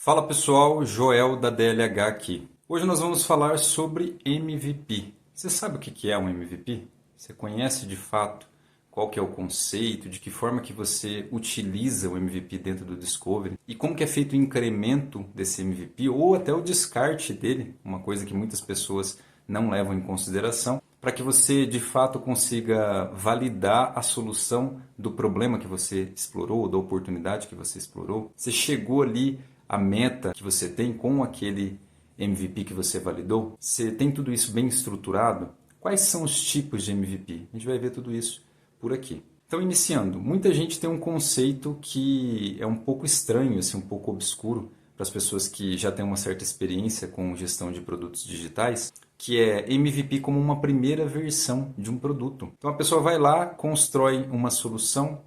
Fala pessoal, Joel da DLH aqui. Hoje nós vamos falar sobre MVP. Você sabe o que é um MVP? Você conhece de fato qual que é o conceito, de que forma que você utiliza o MVP dentro do Discovery e como que é feito o incremento desse MVP ou até o descarte dele, uma coisa que muitas pessoas não levam em consideração, para que você de fato consiga validar a solução do problema que você explorou, ou da oportunidade que você explorou. Você chegou ali à meta que você tem com aquele MVP que você validou? Você tem tudo isso bem estruturado? Quais são os tipos de MVP? A gente vai ver tudo isso por aqui. Então, iniciando, muita gente tem um conceito que é um pouco estranho, assim, um pouco obscuro para as pessoas que já têm uma certa experiência com gestão de produtos digitais, que é MVP como uma primeira versão de um produto. Então, a pessoa vai lá, constrói uma solução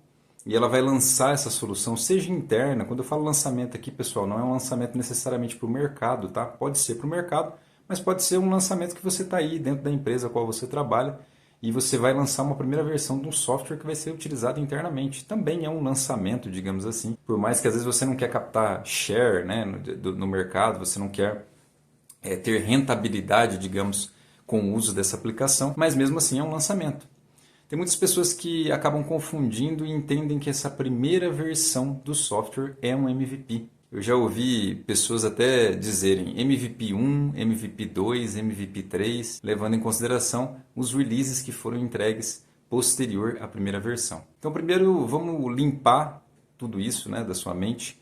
e ela vai lançar essa solução, seja interna. Quando eu falo lançamento aqui, pessoal, não é um lançamento necessariamente para o mercado, tá? Pode ser para o mercado, mas pode ser um lançamento que você está aí dentro da empresa a qual você trabalha e você vai lançar uma primeira versão de um software que vai ser utilizado internamente. Também é um lançamento, digamos assim. Por mais que às vezes você não quer captar share, né, no mercado, você não quer ter rentabilidade, digamos, com o uso dessa aplicação, mas mesmo assim é um lançamento. Tem muitas pessoas que acabam confundindo e entendem que essa primeira versão do software é um MVP. Eu já ouvi pessoas até dizerem MVP 1, MVP 2, MVP 3, levando em consideração os releases que foram entregues posterior à primeira versão. Então, primeiro, vamos limpar tudo isso, né, da sua mente.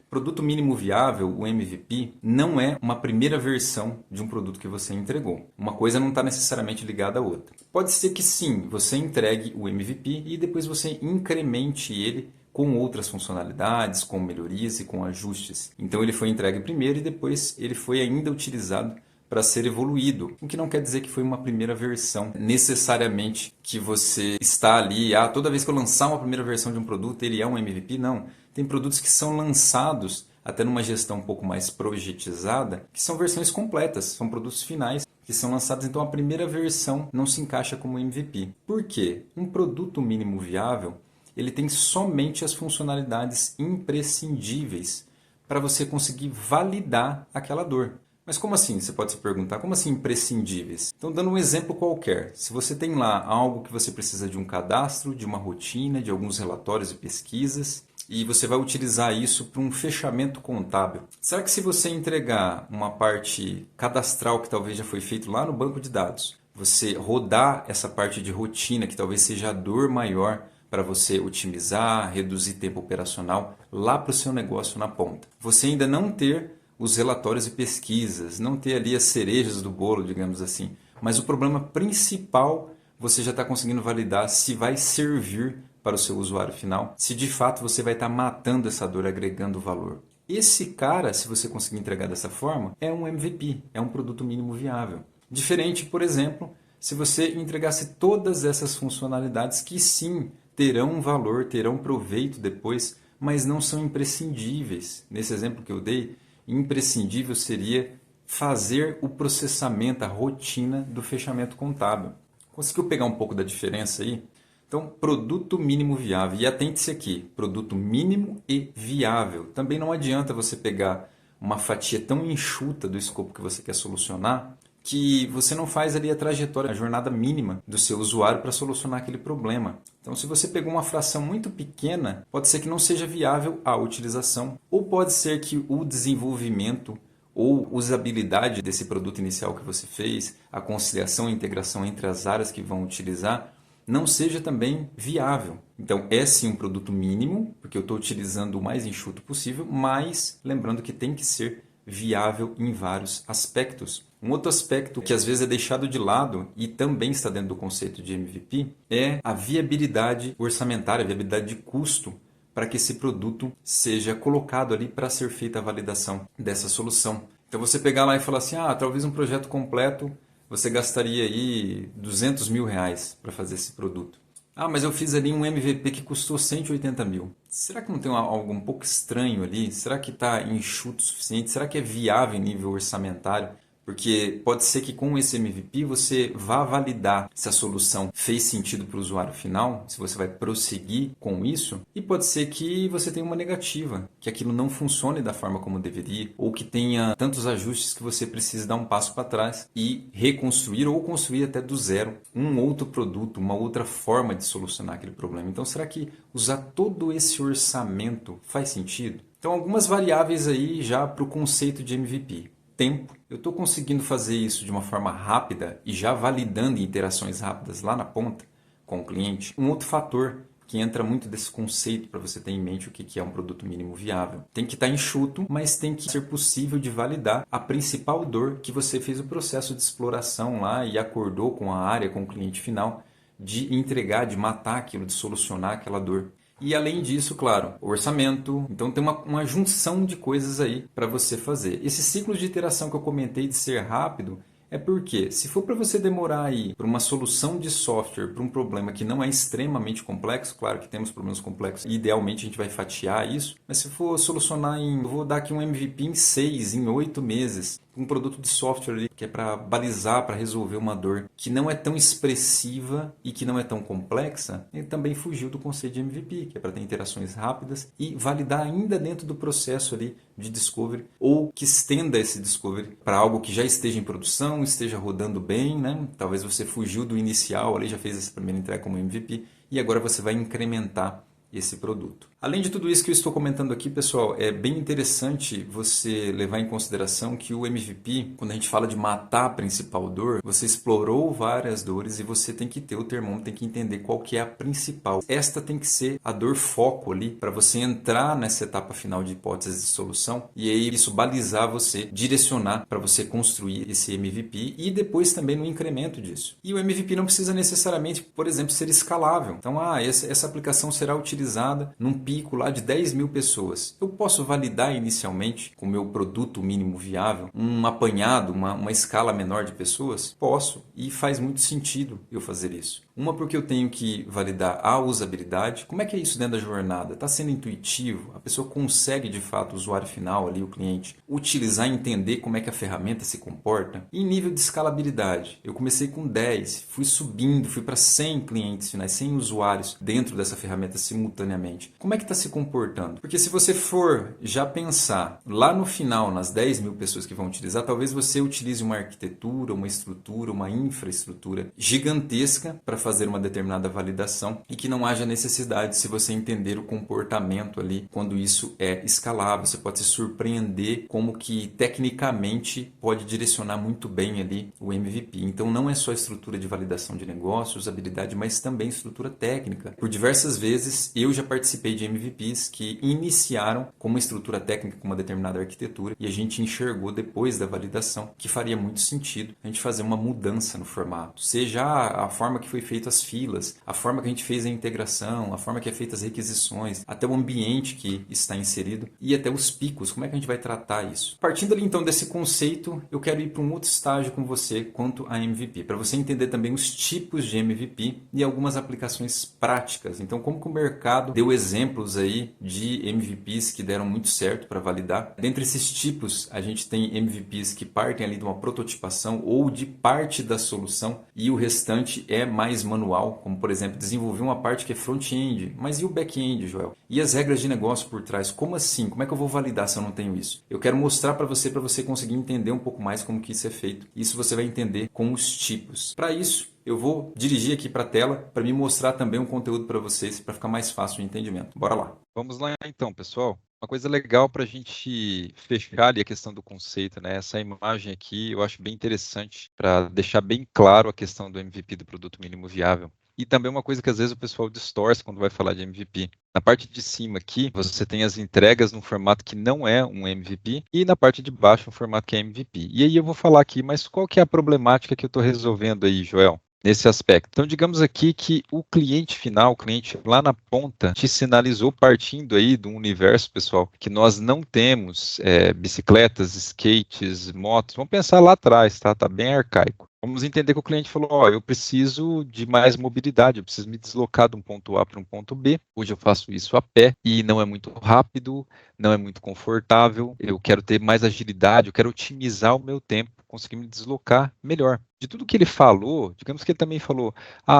Produto mínimo viável, o MVP, não é uma primeira versão de um produto que você entregou. Uma coisa não está necessariamente ligada à outra. Pode ser que sim, você entregue o MVP e depois você incremente ele com outras funcionalidades, com melhorias e com ajustes. Então ele foi entregue primeiro e depois ele foi ainda utilizado para ser evoluído, o que não quer dizer que foi uma primeira versão necessariamente que você está ali, toda vez que eu lançar uma primeira versão de um produto ele é um MVP, não. Tem produtos que são lançados até numa gestão um pouco mais projetizada, que são versões completas, são produtos finais que são lançados, então a primeira versão não se encaixa como MVP. Por quê? Um produto mínimo viável, ele tem somente as funcionalidades imprescindíveis para você conseguir validar aquela dor. Mas como assim? Você pode se perguntar, como assim imprescindíveis? Então, dando um exemplo qualquer, se você tem lá algo que você precisa de um cadastro, de uma rotina, de alguns relatórios e pesquisas, e você vai utilizar isso para um fechamento contábil. Será que se você entregar uma parte cadastral que talvez já foi feito lá no banco de dados, você rodar essa parte de rotina, que talvez seja a dor maior para você otimizar, reduzir tempo operacional lá para o seu negócio na ponta, você ainda não ter os relatórios e pesquisas, não ter ali as cerejas do bolo, digamos assim. Mas o problema principal você já está conseguindo validar se vai servir para o seu usuário final, se de fato você vai estar matando essa dor, agregando valor. Esse cara, se você conseguir entregar dessa forma, é um MVP, é um produto mínimo viável. Diferente, por exemplo, se você entregasse todas essas funcionalidades que sim terão valor, terão proveito depois, mas não são imprescindíveis. Nesse exemplo que eu dei, imprescindível seria fazer o processamento, a rotina do fechamento contábil. Conseguiu pegar um pouco da diferença aí? Então, produto mínimo viável. E atente-se aqui, produto mínimo e viável. Também não adianta você pegar uma fatia tão enxuta do escopo que você quer solucionar que você não faz ali a trajetória, a jornada mínima do seu usuário para solucionar aquele problema. Então, se você pegou uma fração muito pequena, pode ser que não seja viável a utilização, ou pode ser que o desenvolvimento ou usabilidade desse produto inicial que você fez, a conciliação e integração entre as áreas que vão utilizar, não seja também viável. Então, é sim um produto mínimo, porque eu estou utilizando o mais enxuto possível, mas lembrando que tem que ser viável em vários aspectos. Um outro aspecto que às vezes é deixado de lado e também está dentro do conceito de MVP é a viabilidade orçamentária, a viabilidade de custo para que esse produto seja colocado ali para ser feita a validação dessa solução. Então você pegar lá e falar assim, talvez um projeto completo você gastaria aí R$ 200.000 para fazer esse produto. Mas eu fiz ali um MVP que custou 180 mil. Será que não tem algo um pouco estranho ali? Será que está enxuto o suficiente? Será que é viável em nível orçamentário Porque pode ser que com esse MVP você vá validar se a solução fez sentido para o usuário final, se você vai prosseguir com isso, e pode ser que você tenha uma negativa, que aquilo não funcione da forma como deveria, ou que tenha tantos ajustes que você precise dar um passo para trás e reconstruir ou construir até do zero um outro produto, uma outra forma de solucionar aquele problema. Então, será que usar todo esse orçamento faz sentido? Então, algumas variáveis aí já para o conceito de MVP. Tempo. Eu estou conseguindo fazer isso de uma forma rápida e já validando interações rápidas lá na ponta com o cliente. Um outro fator que entra muito desse conceito para você ter em mente o que é um produto mínimo viável. Tem que estar enxuto, mas tem que ser possível de validar a principal dor que você fez o processo de exploração lá e acordou com a área, com o cliente final, de entregar, de matar aquilo, de solucionar aquela dor. E além disso, claro, orçamento. Então tem uma junção de coisas aí para você fazer. Esse ciclo de iteração que eu comentei de ser rápido é porque, se for para você demorar aí para uma solução de software para um problema que não é extremamente complexo, claro que temos problemas complexos e idealmente a gente vai fatiar isso, mas se for solucionar eu vou dar aqui um MVP em 6, em 8 meses, um produto de software ali que é para balizar, para resolver uma dor que não é tão expressiva e que não é tão complexa, ele também fugiu do conceito de MVP, que é para ter interações rápidas e validar ainda dentro do processo ali de discovery, ou que estenda esse discovery para algo que já esteja em produção, esteja rodando bem, né? Talvez você fugiu do inicial, ali já fez essa primeira entrega como MVP e agora você vai incrementar esse produto. Além de tudo isso que eu estou comentando aqui, pessoal, é bem interessante você levar em consideração que o MVP, quando a gente fala de matar a principal dor, você explorou várias dores e você tem que ter o termômetro, tem que entender qual que é a principal. Esta tem que ser a dor foco ali para você entrar nessa etapa final de hipótese de solução e aí isso balizar você, direcionar para você construir esse MVP e depois também no incremento disso. E o MVP não precisa necessariamente, por exemplo, ser escalável. Então, essa aplicação será utilizada num pico lá de 10 mil pessoas. Eu posso validar inicialmente com o meu produto mínimo viável um apanhado, uma escala menor de pessoas? Posso, e faz muito sentido eu fazer isso. Uma porque eu tenho que validar a usabilidade. Como é que é isso dentro da jornada? Está sendo intuitivo? A pessoa consegue de fato, o usuário final ali, o cliente, utilizar e entender como é que a ferramenta se comporta? E em nível de escalabilidade, eu comecei com 10, fui subindo, fui para 100 clientes finais, 100 usuários dentro dessa ferramenta simultaneamente. Como é que está se comportando? Porque se você for já pensar lá no final, nas 10 mil pessoas que vão utilizar, talvez você utilize uma arquitetura, uma estrutura, uma infraestrutura gigantesca para fazer uma determinada validação e que não haja necessidade se você entender o comportamento ali quando isso é escalável. Você pode se surpreender como que tecnicamente pode direcionar muito bem ali o MVP. Então não é só estrutura de validação de negócio, usabilidade, mas também estrutura técnica. Por diversas vezes eu já participei de MVPs que iniciaram com uma estrutura técnica, com uma determinada arquitetura e a gente enxergou depois da validação que faria muito sentido a gente fazer uma mudança no formato, seja a forma que foi feita as filas, a forma que a gente fez a integração, a forma que é feita as requisições, até o ambiente que está inserido e até os picos, como é que a gente vai tratar isso. Partindo ali então desse conceito, eu quero ir para um outro estágio com você quanto a MVP, para você entender também os tipos de MVP e algumas aplicações práticas. Então, como que o mercado deu exemplos aí de MVPs que deram muito certo para validar. Dentre esses tipos, a gente tem MVPs que partem ali de uma prototipação ou de parte da solução e o restante é mais manual, como por exemplo desenvolver uma parte que é front-end, mas e o back-end, Joel? E as regras de negócio por trás? Como assim? Como é que eu vou validar se eu não tenho isso? Eu quero mostrar para você conseguir entender um pouco mais como que isso é feito. Isso você vai entender com os tipos. Para isso, eu vou dirigir aqui para a tela para me mostrar também um conteúdo para vocês, para ficar mais fácil o entendimento. Bora lá. Vamos lá então, pessoal. Uma coisa legal para a gente fechar ali a questão do conceito, né? Essa imagem aqui eu acho bem interessante para deixar bem claro a questão do MVP, do produto mínimo viável. E também uma coisa que às vezes o pessoal distorce quando vai falar de MVP. Na parte de cima aqui, você tem as entregas num formato que não é um MVP e na parte de baixo um formato que é MVP. E aí eu vou falar aqui, mas qual que é a problemática que eu estou resolvendo aí, Joel? Nesse aspecto. Então, digamos aqui que o cliente final, o cliente lá na ponta, te sinalizou partindo aí do universo, pessoal, que nós não temos bicicletas, skates, motos. Vamos pensar lá atrás, tá? Tá bem arcaico. Vamos entender que o cliente falou, ó, eu preciso de mais mobilidade, eu preciso me deslocar de um ponto A para um ponto B. Hoje eu faço isso a pé e não é muito rápido, não é muito confortável. Eu quero ter mais agilidade, eu quero otimizar o meu tempo conseguir me deslocar melhor. De tudo que ele falou, digamos que ele também falou,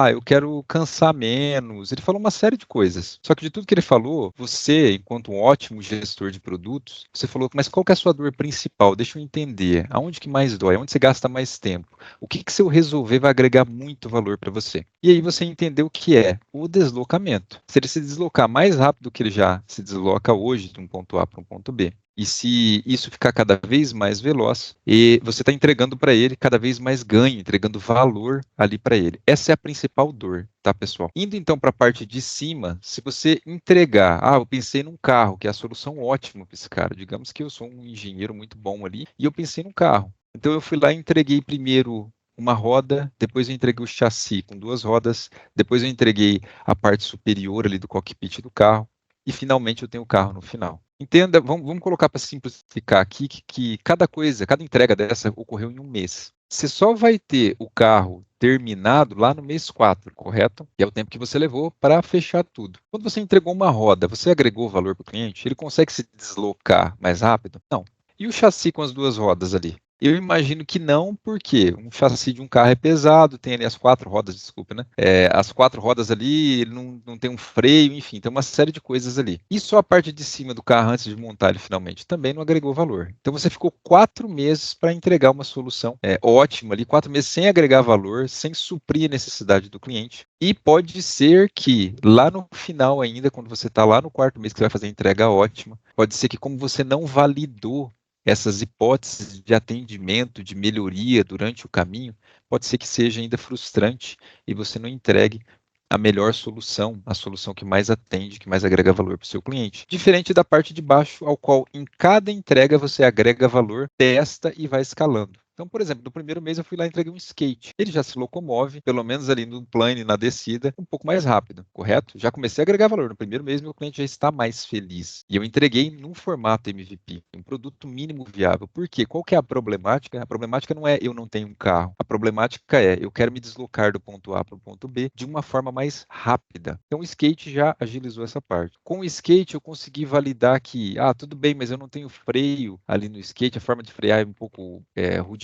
eu quero cansar menos. Ele falou uma série de coisas. Só que de tudo que ele falou, você, enquanto um ótimo gestor de produtos, você falou, mas qual que é a sua dor principal? Deixa eu entender. Aonde que mais dói? Aonde você gasta mais tempo? O que que se eu resolver vai agregar muito valor para você? E aí você entendeu o que é o deslocamento. Se ele se deslocar mais rápido do que ele já se desloca hoje, de um ponto A para um ponto B, e se isso ficar cada vez mais veloz, e você está entregando para ele cada vez mais ganho, entregando valor ali para ele. Essa é a principal dor, tá, pessoal? Indo então para a parte de cima, se você entregar, eu pensei num carro, que é a solução ótima para esse cara. Digamos que eu sou um engenheiro muito bom ali, e eu pensei num carro. Então eu fui lá e entreguei primeiro uma roda, depois eu entreguei o chassi com duas rodas, depois eu entreguei a parte superior ali do cockpit do carro, e finalmente eu tenho o carro no final. Entenda, vamos colocar para simplificar aqui que cada coisa, cada entrega dessa ocorreu em um mês. Você só vai ter o carro terminado lá no mês 4, correto? Que é o tempo que você levou para fechar tudo. Quando você entregou uma roda, você agregou valor para o cliente? Ele consegue se deslocar mais rápido? Não. E o chassi com as duas rodas ali? Eu imagino que não, porque um chassi de um carro é pesado, tem ali as quatro rodas, desculpa, né? As quatro rodas ali, ele não tem um freio, enfim, tem uma série de coisas ali. E só a parte de cima do carro, antes de montar ele finalmente, também não agregou valor. Então você ficou 4 meses para entregar uma solução ótima ali, 4 meses sem agregar valor, sem suprir a necessidade do cliente. E pode ser que lá no final ainda, quando você está lá no quarto mês que você vai fazer a entrega ótima, pode ser que como você não validou essas hipóteses de atendimento, de melhoria durante o caminho, pode ser que seja ainda frustrante e você não entregue a melhor solução, a solução que mais atende, que mais agrega valor para o seu cliente. Diferente da parte de baixo, ao qual em cada entrega você agrega valor, testa e vai escalando. Então, por exemplo, no primeiro mês eu fui lá e entreguei um skate. Ele já se locomove, pelo menos ali no plane, na descida, um pouco mais rápido, correto? Já comecei a agregar valor. No primeiro mês, meu cliente já está mais feliz. E eu entreguei num formato MVP, um produto mínimo viável. Por quê? Qual que é a problemática? A problemática não é eu não tenho um carro. A problemática é eu quero me deslocar do ponto A para o ponto B de uma forma mais rápida. Então, o skate já agilizou essa parte. Com o skate, eu consegui validar que, tudo bem, mas eu não tenho freio ali no skate, a forma de frear é um pouco rudimentar,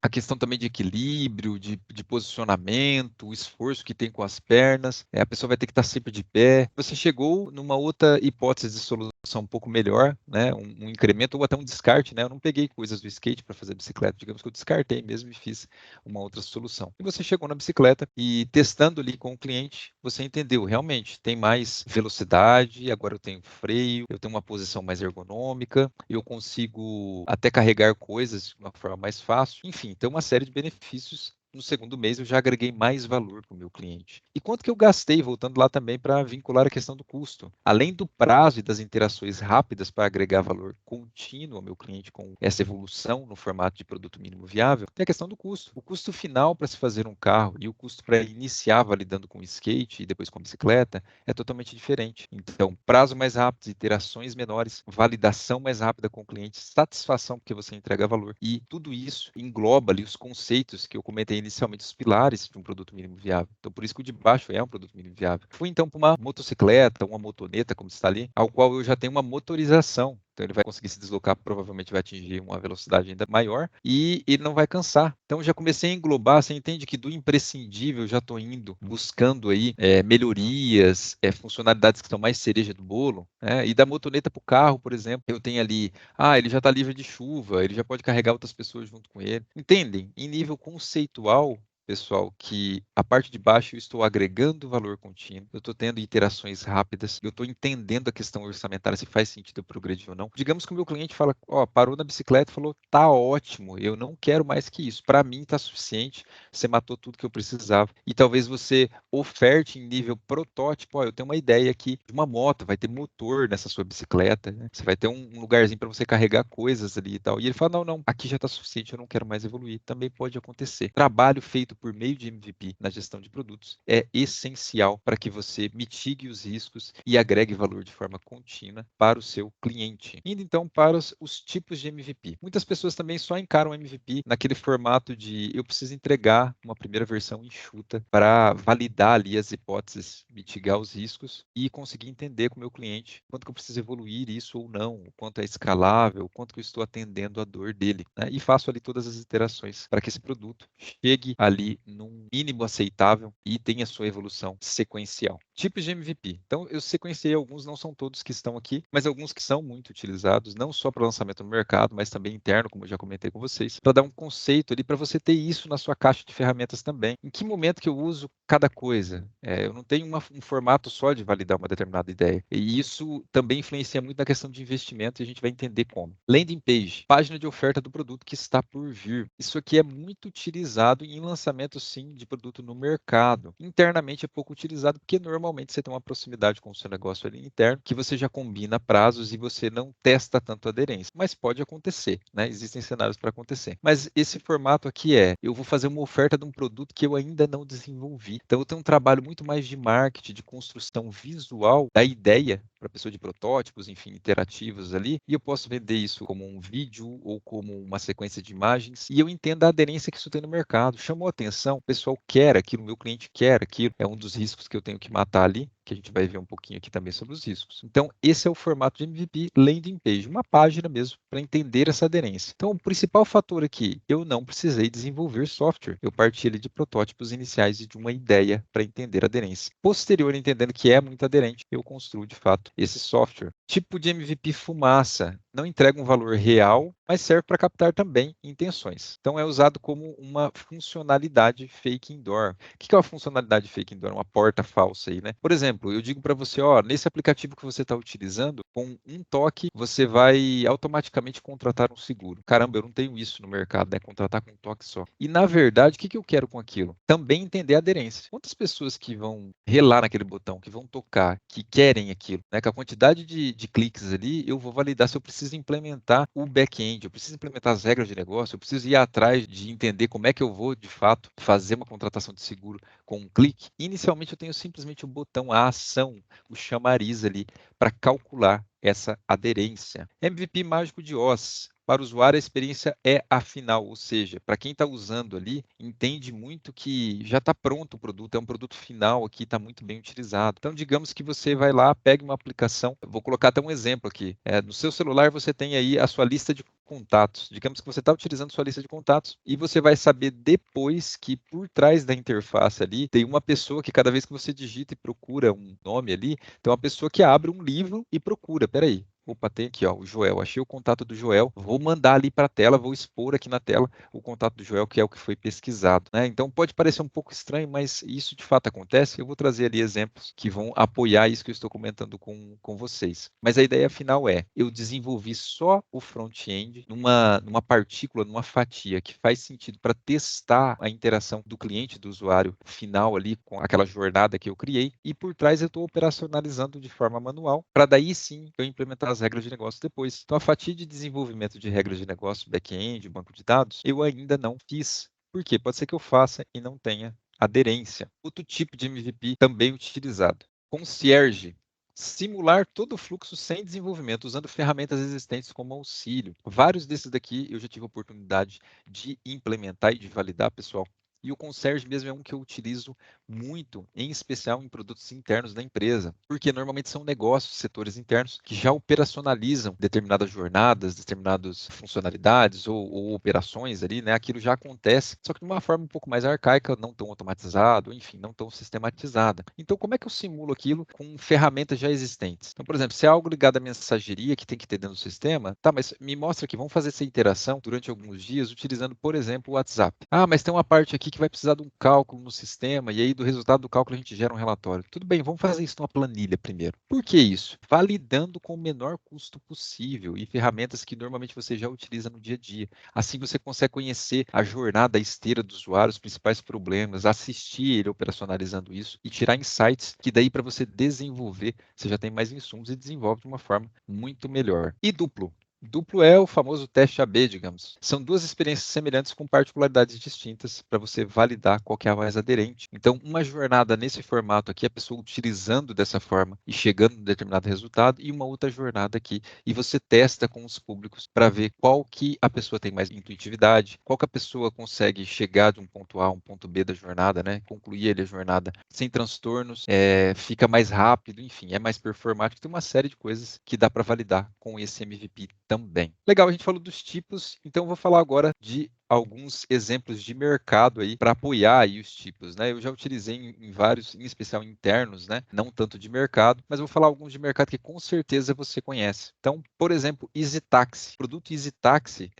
a questão também de equilíbrio, de posicionamento, o esforço que tem com as pernas, a pessoa vai ter que estar sempre de pé. Você chegou numa outra hipótese de solução um pouco melhor, né? Um incremento ou até um descarte, né? Eu não peguei coisas do skate para fazer bicicleta, digamos que eu descartei mesmo e fiz uma outra solução. E você chegou na bicicleta e testando ali com o cliente, você entendeu, realmente, tem mais velocidade, agora eu tenho freio, eu tenho uma posição mais ergonômica, eu consigo até carregar coisas de uma forma mais fácil. Enfim, tem uma série de benefícios. No segundo mês eu já agreguei mais valor para o meu cliente. E quanto que eu gastei, voltando lá também para vincular a questão do custo? Além do prazo e das interações rápidas para agregar valor contínuo ao meu cliente com essa evolução no formato de produto mínimo viável, tem a questão do custo. O custo final para se fazer um carro e o custo para iniciar validando com skate e depois com bicicleta é totalmente diferente. Então, prazo mais rápido, iterações menores, validação mais rápida com o cliente, satisfação porque você entrega valor. E tudo isso engloba ali os conceitos que eu comentei inicialmente, os pilares de um produto mínimo viável. Então, por isso que o de baixo é um produto mínimo viável. Fui então para uma motocicleta, uma motoneta, como está ali, ao qual eu já tenho uma motorização. Então ele vai conseguir se deslocar, provavelmente vai atingir uma velocidade ainda maior e ele não vai cansar. Então já comecei a englobar, você entende que do imprescindível eu já estou indo, buscando aí melhorias, funcionalidades que são mais cereja do bolo, né? E da motoneta para o carro, por exemplo, eu tenho ali, ele já está livre de chuva, ele já pode carregar outras pessoas junto com ele. Entendem? Em nível conceitual, pessoal, que a parte de baixo eu estou agregando valor contínuo, eu estou tendo iterações rápidas, eu estou entendendo a questão orçamentária, se faz sentido eu progredir ou não. Digamos que o meu cliente fala, parou na bicicleta e falou, tá ótimo, eu não quero mais que isso, para mim tá suficiente, você matou tudo que eu precisava. E talvez você oferte em nível protótipo, eu tenho uma ideia aqui de uma moto, vai ter motor nessa sua bicicleta, né? Você vai ter um lugarzinho para você carregar coisas ali e tal. E ele fala, não, aqui já está suficiente, eu não quero mais evoluir. Também pode acontecer. Trabalho feito por meio de MVP na gestão de produtos é essencial para que você mitigue os riscos e agregue valor de forma contínua para o seu cliente. Indo então para os tipos de MVP. Muitas pessoas também só encaram o MVP naquele formato de eu preciso entregar uma primeira versão enxuta para validar ali as hipóteses, mitigar os riscos e conseguir entender com o meu cliente quanto que eu preciso evoluir isso ou não, o quanto é escalável, o quanto que eu estou atendendo a dor dele, né? E faço ali todas as iterações para que esse produto chegue ali num mínimo aceitável e tenha sua evolução sequencial. Tipos de MVP. Então, eu sequenciei alguns, não são todos que estão aqui, mas alguns que são muito utilizados, não só para lançamento no mercado, mas também interno, como eu já comentei com vocês, para dar um conceito ali, para você ter isso na sua caixa de ferramentas também. Em que momento que eu uso cada coisa? Eu não tenho um formato só de validar uma determinada ideia. E isso também influencia muito na questão de investimento e a gente vai entender como. Landing page, página de oferta do produto que está por vir. Isso aqui é muito utilizado em lançamento, sim, de produto no mercado. Internamente é pouco utilizado porque normalmente você tem uma proximidade com o seu negócio ali interno, que você já combina prazos e você não testa tanto a aderência. Mas pode acontecer, né? Existem cenários para acontecer. Mas esse formato aqui eu vou fazer uma oferta de um produto que eu ainda não desenvolvi. Então eu tenho um trabalho muito mais de marketing, de construção visual da ideia para a pessoa de protótipos, enfim, interativos ali, e eu posso vender isso como um vídeo ou como uma sequência de imagens, e eu entendo a aderência que isso tem no mercado. Chamou atenção, o pessoal quer aquilo, o meu cliente quer aquilo, é um dos riscos que eu tenho que matar ali, que a gente vai ver um pouquinho aqui também sobre os riscos. Então, esse é o formato de MVP landing page, uma página mesmo para entender essa aderência. Então, o principal fator aqui, eu não precisei desenvolver software. Eu parti ali de protótipos iniciais e de uma ideia para entender a aderência. Posterior, entendendo que é muito aderente, eu construo de fato esse software. Tipo de MVP fumaça, não entrega um valor real, mas serve para captar também intenções. Então, é usado como uma funcionalidade fake indoor. O que é uma funcionalidade fake indoor? Uma porta falsa aí, né? Por exemplo, eu digo para você, ó, nesse aplicativo que você está utilizando, com um toque, você vai automaticamente contratar um seguro. Caramba, eu não tenho isso no mercado, né? Contratar com um toque só. E, na verdade, o que eu quero com aquilo? Também entender a aderência. Quantas pessoas que vão relar naquele botão, que vão tocar, que querem aquilo, né? Com a quantidade de cliques ali, eu vou validar se eu preciso implementar o back-end, eu preciso implementar as regras de negócio, eu preciso ir atrás de entender como é que eu vou, de fato, fazer uma contratação de seguro com um clique. Inicialmente, eu tenho simplesmente o botão, a ação, o chamariz ali, para calcular essa aderência. MVP mágico de Oz. Para o usuário, a experiência é a final, ou seja, para quem está usando ali, entende muito que já está pronto o produto, é um produto final aqui, está muito bem utilizado. Então, digamos que você vai lá, pega uma aplicação, vou colocar até um exemplo aqui. No seu celular, você tem aí a sua lista de contatos. Digamos que você está utilizando sua lista de contatos e você vai saber depois que por trás da interface ali tem uma pessoa que cada vez que você digita e procura um nome ali, tem uma pessoa que abre um livro e procura. Peraí. Opa, tem aqui, ó, o Joel. Achei o contato do Joel. Vou mandar ali para a tela, vou expor aqui na tela o contato do Joel, que é o que foi pesquisado, né? Então pode parecer um pouco estranho, mas isso de fato acontece. Eu vou trazer ali exemplos que vão apoiar isso que eu estou comentando com vocês. Mas a ideia final eu desenvolvi só o front-end numa partícula, numa fatia que faz sentido para testar a interação do cliente, do usuário final ali com aquela jornada que eu criei. E por trás eu estou operacionalizando de forma manual para daí sim eu implementar as regras de negócio depois. Então, a fatia de desenvolvimento de regras de negócio, back-end, banco de dados, eu ainda não fiz. Por quê? Pode ser que eu faça e não tenha aderência. Outro tipo de MVP também utilizado. Concierge. Simular todo o fluxo sem desenvolvimento, usando ferramentas existentes como auxílio. Vários desses daqui eu já tive a oportunidade de implementar e de validar, pessoal. E o Concierge mesmo é um que eu utilizo muito, em especial em produtos internos da empresa, porque normalmente são negócios, setores internos, que já operacionalizam determinadas jornadas, determinadas funcionalidades ou operações ali, né? Aquilo já acontece, só que de uma forma um pouco mais arcaica, não tão automatizado, enfim, não tão sistematizada. Então, como é que eu simulo aquilo com ferramentas já existentes? Então, por exemplo, se é algo ligado à mensageria que tem que ter dentro do sistema, tá, mas me mostra aqui, vamos fazer essa interação durante alguns dias utilizando, por exemplo, o WhatsApp. Ah, mas tem uma parte aqui que vai precisar de um cálculo no sistema, e aí do resultado do cálculo a gente gera um relatório. Tudo bem, vamos fazer isso numa planilha primeiro. Por que isso? Validando com o menor custo possível e ferramentas que normalmente você já utiliza no dia a dia. Assim você consegue conhecer a jornada, a esteira do usuário, os principais problemas, assistir ele operacionalizando isso e tirar insights que daí para você desenvolver, você já tem mais insumos e desenvolve de uma forma muito melhor. E duplo. Duplo é o famoso teste AB, digamos. São duas experiências semelhantes com particularidades distintas para você validar qual que é a mais aderente. Então, uma jornada nesse formato aqui, a pessoa utilizando dessa forma e chegando a um determinado resultado, e uma outra jornada aqui, e você testa com os públicos para ver qual que a pessoa tem mais intuitividade, qual que a pessoa consegue chegar de um ponto A a um ponto B da jornada, né? Concluir ali a jornada sem transtornos, fica mais rápido, enfim, é mais performático. Tem uma série de coisas que dá para validar com esse MVP também. Legal, a gente falou dos tipos, então eu vou falar agora de alguns exemplos de mercado aí para apoiar aí os tipos, né? Eu já utilizei em vários, em especial internos, né? Não tanto de mercado, mas vou falar alguns de mercado que com certeza você conhece. Então, por exemplo, EasyTaxi. O produto EasyTaxi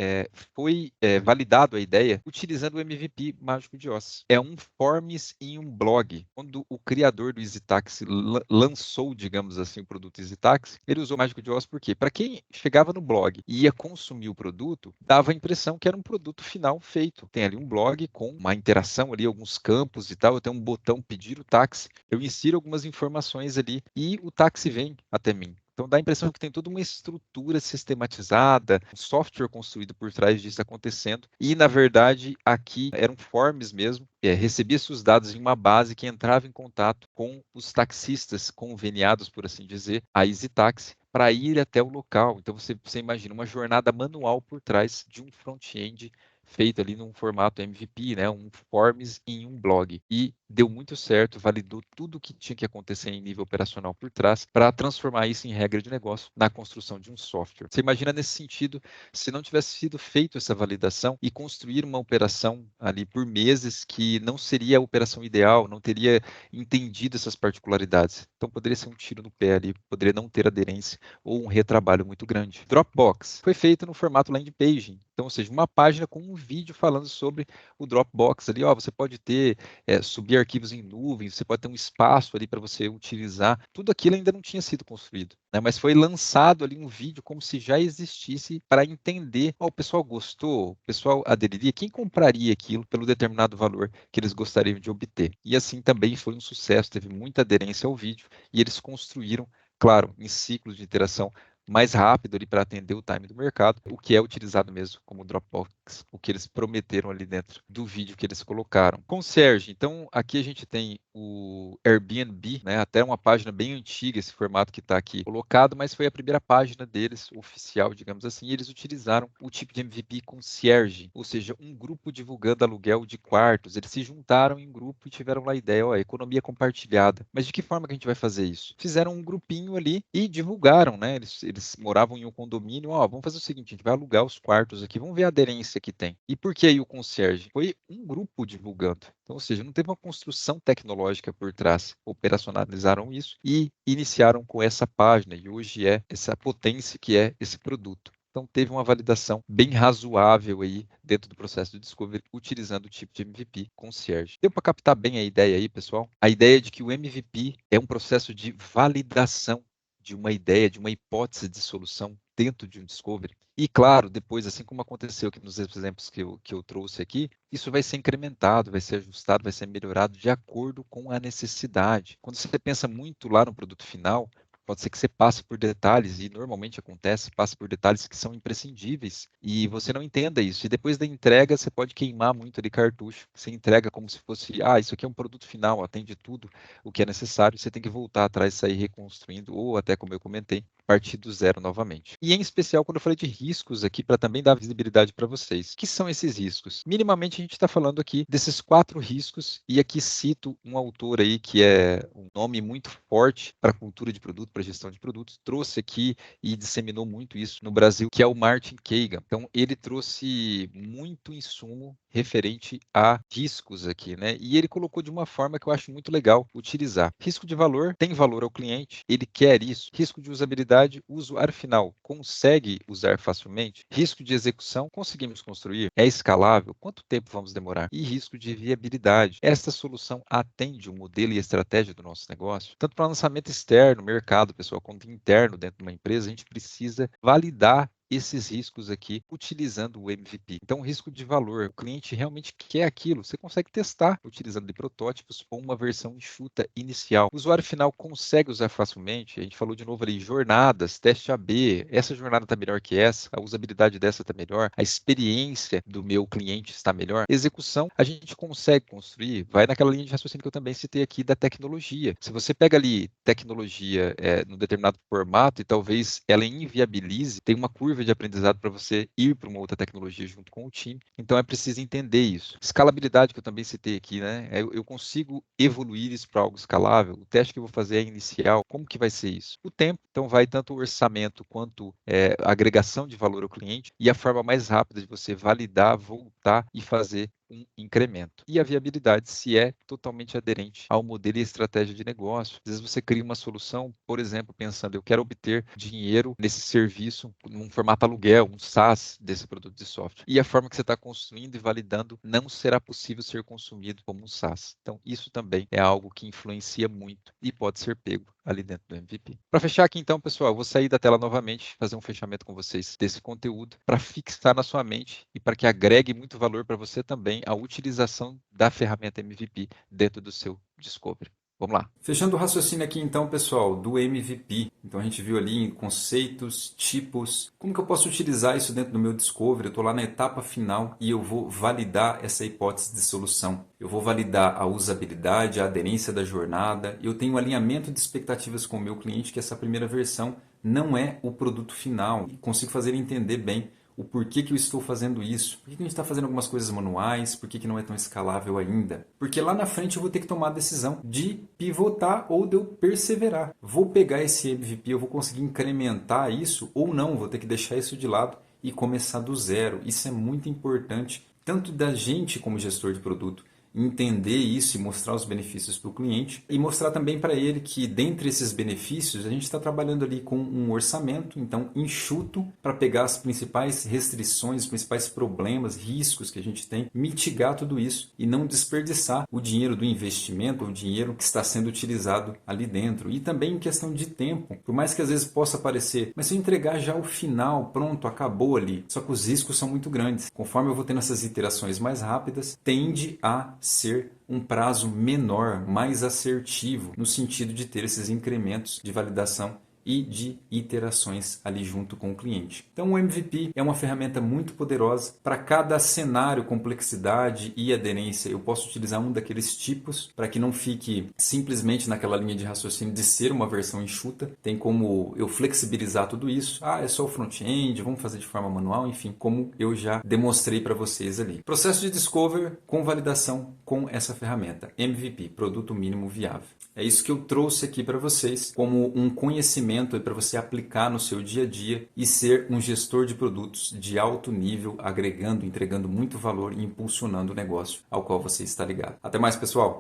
foi validado a ideia utilizando o MVP Mágico de Oz. É um forms em um blog. Quando o criador do EasyTaxi lançou, digamos assim, o produto EasyTaxi, ele usou o Mágico de Oz por quê? Para quem chegava no blog e ia consumir o produto, dava a impressão que era um produto final feito. Tem ali um blog com uma interação ali, alguns campos e tal. Eu tenho um botão pedir o táxi, eu insiro algumas informações ali e o táxi vem até mim. Então dá a impressão que tem toda uma estrutura sistematizada, um software construído por trás disso acontecendo. E na verdade aqui eram forms mesmo. Recebia-se os dados em uma base que entrava em contato com os taxistas conveniados, por assim dizer, a EasyTaxi, para ir até o local. Então você imagina uma jornada manual por trás de um front-end feito ali num formato MVP, né, um forms em um blog. E deu muito certo, validou tudo o que tinha que acontecer em nível operacional por trás para transformar isso em regra de negócio na construção de um software. Você imagina nesse sentido, se não tivesse sido feito essa validação e construir uma operação ali por meses que não seria a operação ideal, não teria entendido essas particularidades. Então poderia ser um tiro no pé ali, poderia não ter aderência ou um retrabalho muito grande. Dropbox foi feito no formato landing page, então, ou seja, uma página com um vídeo falando sobre o Dropbox ali, ó, você pode ter, subir arquivos em nuvem, você pode ter um espaço ali para você utilizar. Tudo aquilo ainda não tinha sido construído, né? Mas foi lançado ali um vídeo como se já existisse para entender, ó, o pessoal gostou, o pessoal aderiria, quem compraria aquilo pelo determinado valor que eles gostariam de obter. E assim também foi um sucesso, teve muita aderência ao vídeo e eles construíram, claro, em ciclos de interação mais rápido ali para atender o time do mercado, o que é utilizado mesmo como Dropbox, o que eles prometeram ali dentro do vídeo que eles colocaram. Concierge, então aqui a gente tem o Airbnb, né, até uma página bem antiga, esse formato que está aqui colocado, mas foi a primeira página deles, oficial, digamos assim, e eles utilizaram o tipo de MVP Concierge, ou seja, um grupo divulgando aluguel de quartos, eles se juntaram em grupo e tiveram lá a ideia, ó, economia compartilhada. Mas de que forma que a gente vai fazer isso? Fizeram um grupinho ali e divulgaram, né, eles moravam em um condomínio, ó, vamos fazer o seguinte, a gente vai alugar os quartos aqui, vamos ver a aderência que tem. E por que aí o concierge? Foi um grupo divulgando. Então, ou seja, não teve uma construção tecnológica por trás. Operacionalizaram isso e iniciaram com essa página, e hoje é essa potência que é esse produto. Então, teve uma validação bem razoável aí dentro do processo de discovery, utilizando o tipo de MVP concierge. Deu para captar bem a ideia aí, pessoal? A ideia de que o MVP é um processo de validação de uma ideia, de uma hipótese de solução dentro de um discovery. E claro, depois, assim como aconteceu aqui nos exemplos que eu trouxe aqui, isso vai ser incrementado, vai ser ajustado, vai ser melhorado de acordo com a necessidade. Quando você pensa muito lá no produto final, pode ser que você passe por detalhes, e normalmente acontece, passe por detalhes que são imprescindíveis, e você não entenda isso. E depois da entrega, você pode queimar muito ali cartucho. Você entrega como se fosse, isso aqui é um produto final, atende tudo o que é necessário, você tem que voltar atrás e sair reconstruindo, ou até, como eu comentei, partir do zero novamente. E em especial quando eu falei de riscos aqui, para também dar visibilidade para vocês. O que são esses riscos? Minimamente a gente está falando aqui desses 4 riscos, e aqui cito um autor aí que é um nome muito forte para a cultura de produto, para a gestão de produtos, trouxe aqui e disseminou muito isso no Brasil, que é o Martin Kagan. Então ele trouxe muito insumo referente a riscos aqui, né? E ele colocou de uma forma que eu acho muito legal utilizar. Risco de valor tem valor ao cliente, ele quer isso. Risco de usabilidade, o usuário final consegue usar facilmente. Risco de execução, conseguimos construir? É escalável? Quanto tempo vamos demorar? E risco de viabilidade. Esta solução atende o modelo e a estratégia do nosso negócio? Tanto para lançamento externo, mercado, pessoal, quanto interno dentro de uma empresa, a gente precisa validar esses riscos aqui utilizando o MVP. Então, risco de valor, o cliente realmente quer aquilo, você consegue testar utilizando de protótipos ou uma versão enxuta inicial. O usuário final consegue usar facilmente, a gente falou de novo ali, jornadas, teste AB, essa jornada está melhor que essa, a usabilidade dessa está melhor, a experiência do meu cliente está melhor. Execução, a gente consegue construir, vai naquela linha de raciocínio que eu também citei aqui da tecnologia. Se você pega ali tecnologia num determinado formato e talvez ela inviabilize, tem uma curva de aprendizado para você ir para uma outra tecnologia junto com o time. Então é preciso entender isso. Escalabilidade, que eu também citei aqui, né? Eu consigo evoluir isso para algo escalável. O teste que eu vou fazer é inicial. Como que vai ser isso? O tempo, então vai tanto o orçamento quanto a agregação de valor ao cliente e a forma mais rápida de você validar, voltar e fazer um incremento. E a viabilidade, se é totalmente aderente ao modelo e estratégia de negócio. Às vezes você cria uma solução, por exemplo, pensando, eu quero obter dinheiro nesse serviço, num formato aluguel, um SaaS desse produto de software. E a forma que você está construindo e validando não será possível ser consumido como um SaaS. Então, isso também é algo que influencia muito e pode ser pego ali dentro do MVP. Para fechar aqui então, pessoal, eu vou sair da tela novamente, fazer um fechamento com vocês desse conteúdo para fixar na sua mente e para que agregue muito valor para você também a utilização da ferramenta MVP dentro do seu Discovery. Vamos lá. Fechando o raciocínio aqui então, pessoal, do MVP. Então a gente viu ali em conceitos, tipos, como que eu posso utilizar isso dentro do meu Discovery? Eu estou lá na etapa final e eu vou validar essa hipótese de solução. Eu vou validar a usabilidade, a aderência da jornada. Eu tenho um alinhamento de expectativas com o meu cliente que essa primeira versão não é o produto final. E consigo fazer ele entender bem o porquê que eu estou fazendo isso. Por que a gente está fazendo algumas coisas manuais? Por que não é tão escalável ainda? Porque lá na frente eu vou ter que tomar a decisão de pivotar ou de eu perseverar. Vou pegar esse MVP, eu vou conseguir incrementar isso ou não, vou ter que deixar isso de lado e começar do zero. Isso é muito importante, tanto da gente como gestor de produto, entender isso e mostrar os benefícios para o cliente e mostrar também para ele que dentre esses benefícios a gente está trabalhando ali com um orçamento então enxuto para pegar as principais restrições, os principais problemas, riscos que a gente tem, mitigar tudo isso e não desperdiçar o dinheiro do investimento, o dinheiro que está sendo utilizado ali dentro. E também em questão de tempo, por mais que às vezes possa parecer, mas se eu entregar já o final, pronto, acabou ali, só que os riscos são muito grandes. Conforme eu vou tendo essas iterações mais rápidas, tende a ser um prazo menor, mais assertivo, no sentido de ter esses incrementos de validação e de iterações ali junto com o cliente. Então o MVP é uma ferramenta muito poderosa. Para cada cenário, complexidade e aderência, eu posso utilizar um daqueles tipos para que não fique simplesmente naquela linha de raciocínio de ser uma versão enxuta. Tem como eu flexibilizar tudo isso. É só o front-end, vamos fazer de forma manual, enfim, como eu já demonstrei para vocês ali. Processo de discover com validação com essa ferramenta. MVP, Produto Mínimo Viável. É isso que eu trouxe aqui para vocês como um conhecimento para você aplicar no seu dia a dia e ser um gestor de produtos de alto nível, agregando, entregando muito valor e impulsionando o negócio ao qual você está ligado. Até mais, pessoal!